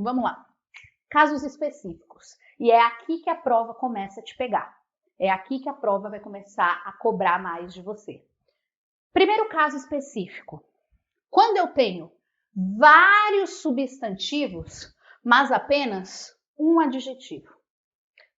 Vamos lá. Casos específicos. E é aqui que a prova começa a te pegar. É aqui que a prova vai começar a cobrar mais de você. Primeiro caso específico. Quando eu tenho vários substantivos, mas apenas um adjetivo.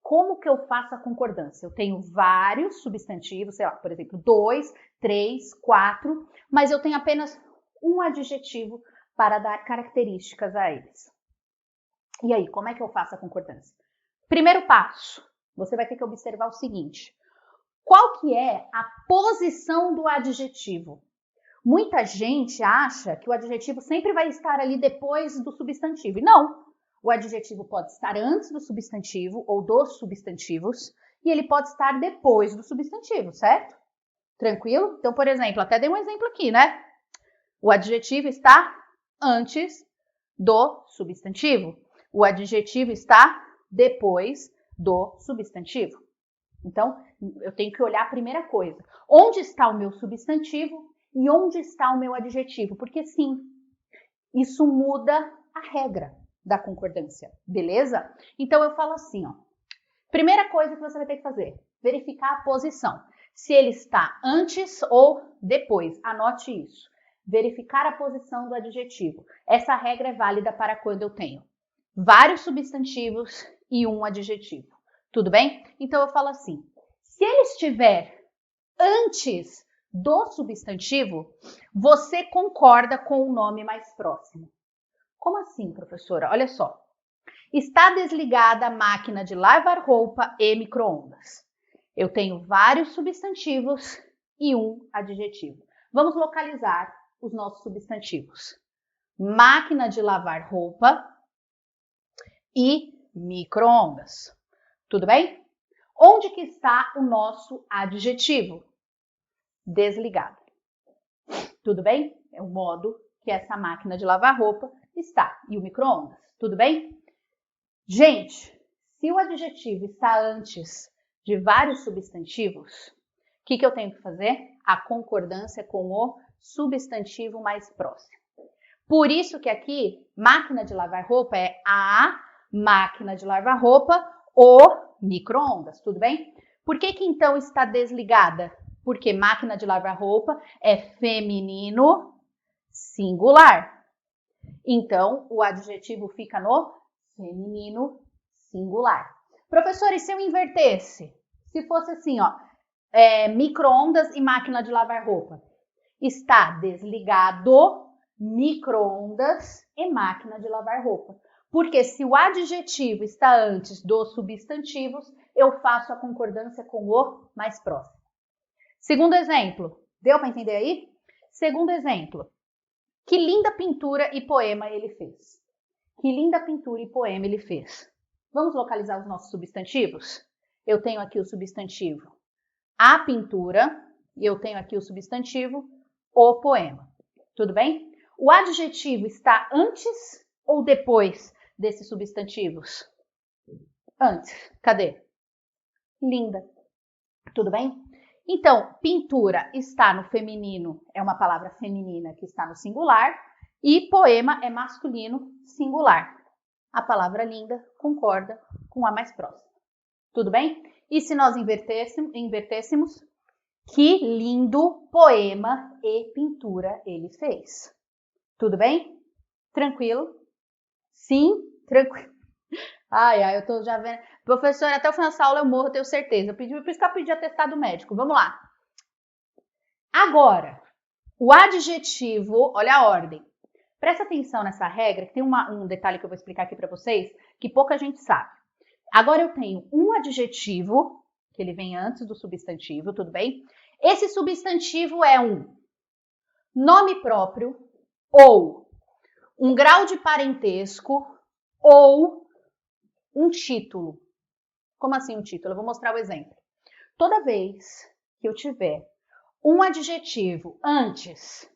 Como que eu faço a concordância? Eu tenho vários substantivos, sei lá, por exemplo, 2, 3, 4, mas eu tenho apenas um adjetivo para dar características a eles. E aí, como é que eu faço a concordância? Primeiro passo, você vai ter que observar o seguinte. Qual que é a posição do adjetivo? Muita gente acha que o adjetivo sempre vai estar ali depois do substantivo. E não! O adjetivo pode estar antes do substantivo ou dos substantivos e ele pode estar depois do substantivo, certo? Tranquilo? Então, por exemplo, até dei um exemplo aqui, né? O adjetivo está antes do substantivo. O adjetivo está depois do substantivo. Então, eu tenho que olhar a primeira coisa. Onde está o meu substantivo e onde está o meu adjetivo? Porque sim, isso muda a regra da concordância, beleza? Então, eu falo assim, ó. Primeira coisa que você vai ter que fazer, verificar a posição. Se ele está antes ou depois, anote isso. Verificar a posição do adjetivo. Essa regra é válida para quando eu tenho vários substantivos e um adjetivo. Tudo bem? Então, eu falo assim, se ele estiver antes do substantivo, você concorda com o nome mais próximo. Como assim, professora? Olha só. Está desligada a máquina de lavar roupa e micro-ondas. Eu tenho vários substantivos e um adjetivo. Vamos localizar os nossos substantivos. Máquina de lavar roupa e micro-ondas. Tudo bem? Onde que está o nosso adjetivo? Desligado. Tudo bem? É o modo que essa máquina de lavar roupa está. E o micro-ondas. Tudo bem? Gente, se o adjetivo está antes de vários substantivos, o que eu tenho que fazer? A concordância com o substantivo mais próximo. Por isso que aqui, máquina de lavar roupa é a máquina de lavar roupa ou micro-ondas, tudo bem? Por que então está desligada? Porque máquina de lavar roupa é feminino singular. Então, o adjetivo fica no feminino singular. Professor, e se eu invertesse? Se fosse assim, ó, micro-ondas e máquina de lavar roupa. Está desligado micro-ondas e máquina de lavar roupa. Porque se o adjetivo está antes dos substantivos, eu faço a concordância com o mais próximo. Segundo exemplo, deu para entender aí? Segundo exemplo, que linda pintura e poema ele fez. Que linda pintura e poema ele fez. Vamos localizar os nossos substantivos? Eu tenho aqui o substantivo a pintura e eu tenho aqui o substantivo o poema. Tudo bem? O adjetivo está antes ou depois desses substantivos? Antes. Cadê? Linda. Tudo bem? Então, pintura está no feminino, é uma palavra feminina que está no singular, e poema é masculino singular. A palavra linda concorda com a mais próxima. Tudo bem? E se nós invertêssemos, que lindo poema e pintura ele fez. Tudo bem? Tranquilo? Sim? Tranquilo. Ai, eu tô já vendo. Professora, até o final dessa aula eu morro, tenho certeza. Por isso que eu pedi atestado médico. Vamos lá. Agora, o adjetivo, olha a ordem. Presta atenção nessa regra, que tem um detalhe que eu vou explicar aqui para vocês, que pouca gente sabe. Agora eu tenho um adjetivo, que ele vem antes do substantivo, tudo bem? Esse substantivo é um nome próprio, ou um grau de parentesco, ou um título. Como assim um título? Eu vou mostrar o exemplo. Toda vez que eu tiver um adjetivo antes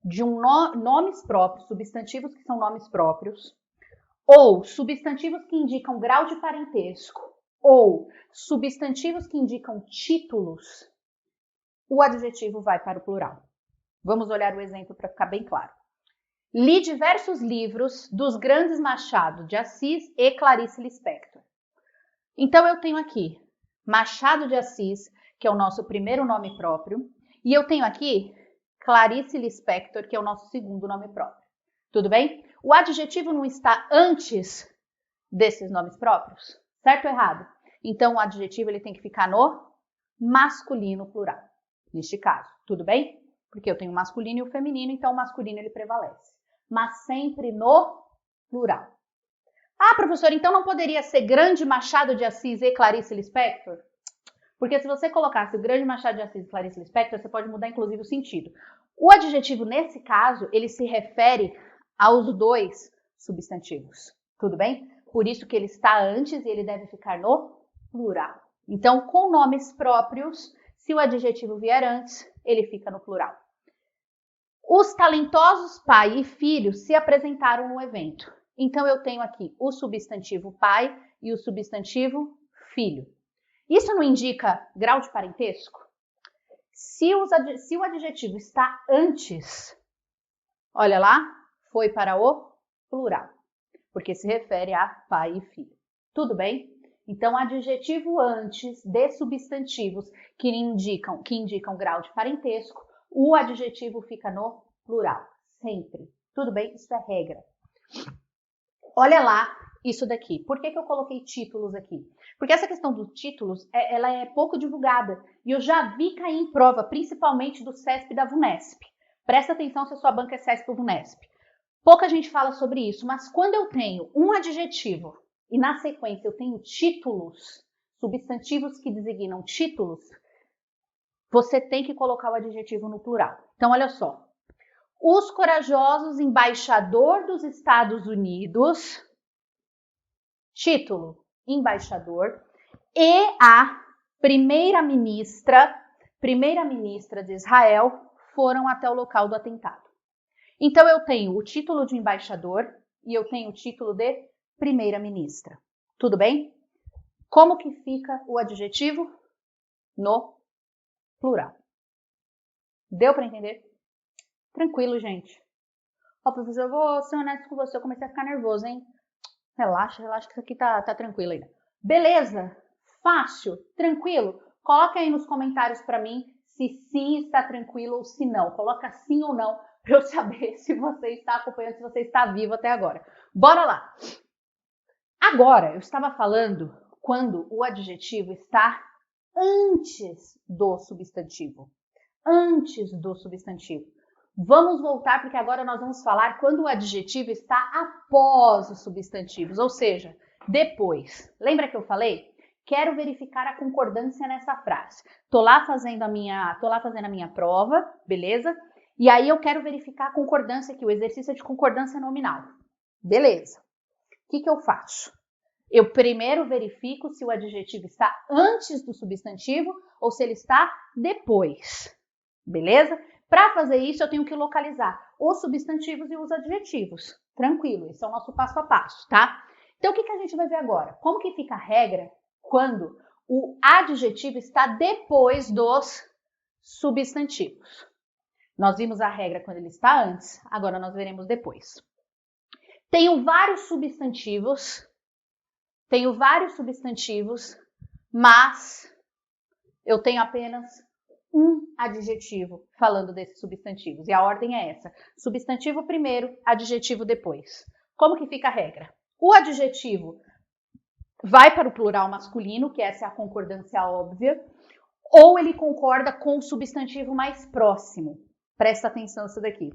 de nomes próprios, substantivos que são nomes próprios, ou substantivos que indicam grau de parentesco, ou substantivos que indicam títulos, o adjetivo vai para o plural. Vamos olhar o exemplo para ficar bem claro. Li diversos livros dos grandes Machado de Assis e Clarice Lispector. Então eu tenho aqui Machado de Assis, que é o nosso primeiro nome próprio, e eu tenho aqui Clarice Lispector, que é o nosso segundo nome próprio. Tudo bem? O adjetivo não está antes desses nomes próprios, certo ou errado? Então o adjetivo ele tem que ficar no masculino plural, neste caso, tudo bem? Porque eu tenho o masculino e o feminino, então o masculino ele prevalece, mas sempre no plural. Ah, professor, então não poderia ser grande Machado de Assis e Clarice Lispector? Porque se você colocasse o grande Machado de Assis e Clarice Lispector, você pode mudar inclusive o sentido. O adjetivo, nesse caso, ele se refere aos dois substantivos, tudo bem? Por isso que ele está antes e ele deve ficar no plural. Então, com nomes próprios, se o adjetivo vier antes, ele fica no plural. Os talentosos pai e filho se apresentaram no evento. Então, eu tenho aqui o substantivo pai e o substantivo filho. Isso não indica grau de parentesco? Se o adjetivo está antes, olha lá, foi para o plural, porque se refere a pai e filho. Tudo bem? Então, adjetivo antes de substantivos que indicam grau de parentesco, o adjetivo fica no plural, sempre. Tudo bem? Isso é regra. Olha lá isso daqui. Por que eu coloquei títulos aqui? Porque essa questão dos títulos, ela é pouco divulgada. E eu já vi cair em prova, principalmente do CESP e da VUNESP. Presta atenção se a sua banca é CESP ou VUNESP. Pouca gente fala sobre isso, mas quando eu tenho um adjetivo e na sequência eu tenho títulos, substantivos que designam títulos, você tem que colocar o adjetivo no plural. Então, olha só. Os corajosos embaixador dos Estados Unidos, título, embaixador, e a primeira-ministra de Israel foram até o local do atentado. Então, eu tenho o título de embaixador e eu tenho o título de primeira-ministra. Tudo bem? Como que fica o adjetivo? No plural. Deu para entender? Tranquilo, gente. Ó, professor, eu vou ser honesto com você, eu comecei a ficar nervoso, hein? Relaxa que isso aqui tá tranquilo ainda. Beleza? Fácil? Tranquilo? Coloca aí nos comentários para mim se sim está tranquilo ou se não. Coloca sim ou não para eu saber se você está acompanhando, se você está vivo até agora. Bora lá! Agora, eu estava falando quando o adjetivo está antes do substantivo. Antes do substantivo. Vamos voltar porque agora nós vamos falar quando o adjetivo está após os substantivos, ou seja, depois. Lembra que eu falei? Quero verificar a concordância nessa frase. Tô lá fazendo a minha prova, beleza? E aí eu quero verificar a concordância aqui, o exercício é de concordância nominal. Beleza. O que eu faço? Eu primeiro verifico se o adjetivo está antes do substantivo ou se ele está depois. Beleza? Para fazer isso, eu tenho que localizar os substantivos e os adjetivos. Tranquilo, esse é o nosso passo a passo, tá? Então, o que a gente vai ver agora? Como que fica a regra quando o adjetivo está depois dos substantivos? Nós vimos a regra quando ele está antes, agora nós veremos depois. Tenho vários substantivos, mas eu tenho apenas um adjetivo falando desses substantivos. E a ordem é essa. Substantivo primeiro, adjetivo depois. Como que fica a regra? O adjetivo vai para o plural masculino, que essa é a concordância óbvia, ou ele concorda com o substantivo mais próximo. Presta atenção nisso daqui.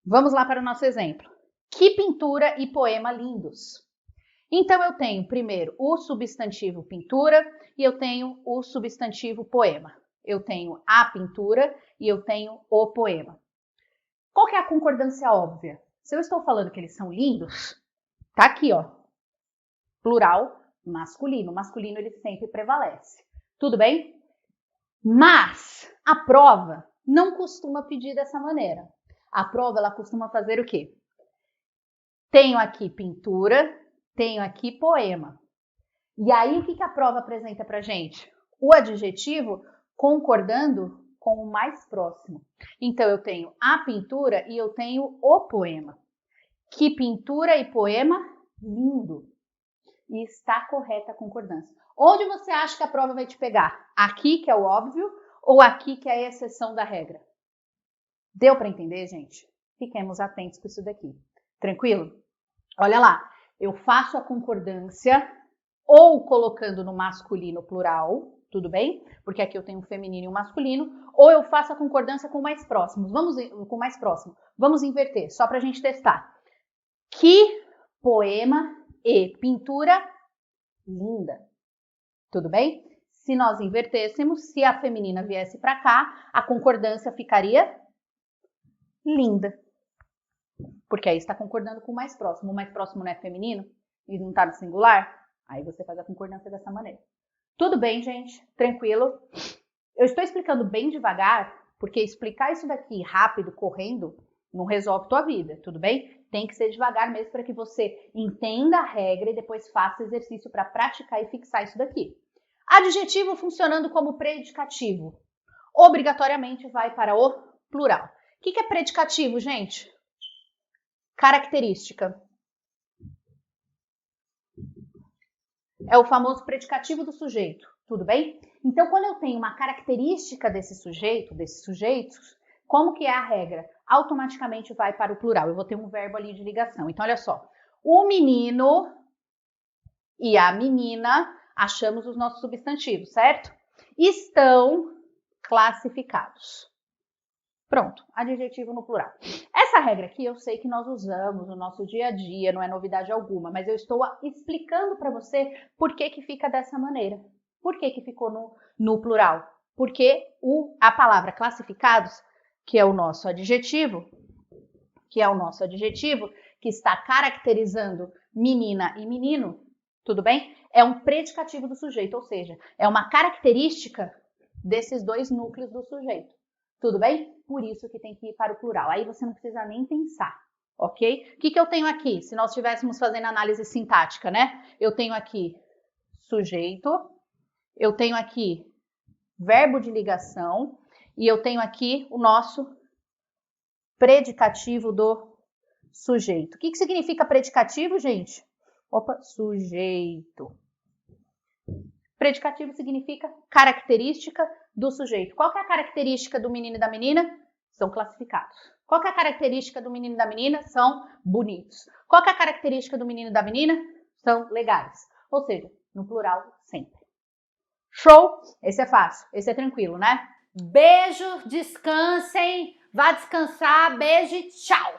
Vamos lá para o nosso exemplo. Que pintura e poema lindos! Então, eu tenho primeiro o substantivo pintura e eu tenho o substantivo poema. Eu tenho a pintura e eu tenho o poema. Qual que é a concordância óbvia? Se eu estou falando que eles são lindos, tá aqui, ó. Plural masculino. O masculino ele sempre prevalece. Tudo bem? Mas a prova não costuma pedir dessa maneira. A prova ela costuma fazer o quê? Tenho aqui pintura, tenho aqui poema. E aí o que a prova apresenta pra gente? O adjetivo concordando com o mais próximo. Então, eu tenho a pintura e eu tenho o poema. Que pintura e poema? Lindo! E está correta a concordância. Onde você acha que a prova vai te pegar? Aqui, que é o óbvio, ou aqui, que é a exceção da regra? Deu para entender, gente? Fiquemos atentos com isso daqui. Tranquilo? Olha lá, eu faço a concordância ou colocando no masculino plural, tudo bem? Porque aqui eu tenho um feminino e um masculino, ou eu faço a concordância com o mais próximo. Vamos inverter, só para a gente testar. Que poema e pintura linda. Tudo bem? Se nós invertêssemos, se a feminina viesse para cá, a concordância ficaria linda. Porque aí está concordando com o mais próximo. O mais próximo não é feminino e não está no singular. Aí você faz a concordância dessa maneira. Tudo bem, gente? Tranquilo? Eu estou explicando bem devagar, porque explicar isso daqui rápido, correndo, não resolve tua vida, tudo bem? Tem que ser devagar mesmo para que você entenda a regra e depois faça exercício para praticar e fixar isso daqui. Adjetivo funcionando como predicativo. Obrigatoriamente vai para o plural. O que é predicativo, gente? Característica. É o famoso predicativo do sujeito, tudo bem? Então, quando eu tenho uma característica desse sujeito, desses sujeitos, como que é a regra? Automaticamente vai para o plural. Eu vou ter um verbo ali de ligação. Então, olha só. O menino e a menina, achamos os nossos substantivos, certo? Estão classificados. Pronto, adjetivo no plural. Essa regra aqui eu sei que nós usamos no nosso dia a dia, não é novidade alguma, mas eu estou explicando para você por que fica dessa maneira. Por que ficou no plural? Porque a palavra classificados, que é o nosso adjetivo, que está caracterizando menina e menino, tudo bem? É um predicativo do sujeito, ou seja, é uma característica desses dois núcleos do sujeito. Tudo bem? Por isso que tem que ir para o plural. Aí você não precisa nem pensar, ok? O que eu tenho aqui? Se nós estivéssemos fazendo análise sintática, né? Eu tenho aqui sujeito, eu tenho aqui verbo de ligação e eu tenho aqui o nosso predicativo do sujeito. O que significa predicativo, gente? Opa, sujeito. Predicativo significa característica do sujeito. Qual que é a característica do menino e da menina? São classificados. Qual que é a característica do menino e da menina? São bonitos. Qual que é a característica do menino e da menina? São legais. Ou seja, no plural sempre. Show? Esse é fácil, esse é tranquilo, né? Beijo, descansem, vá descansar, beijo e tchau!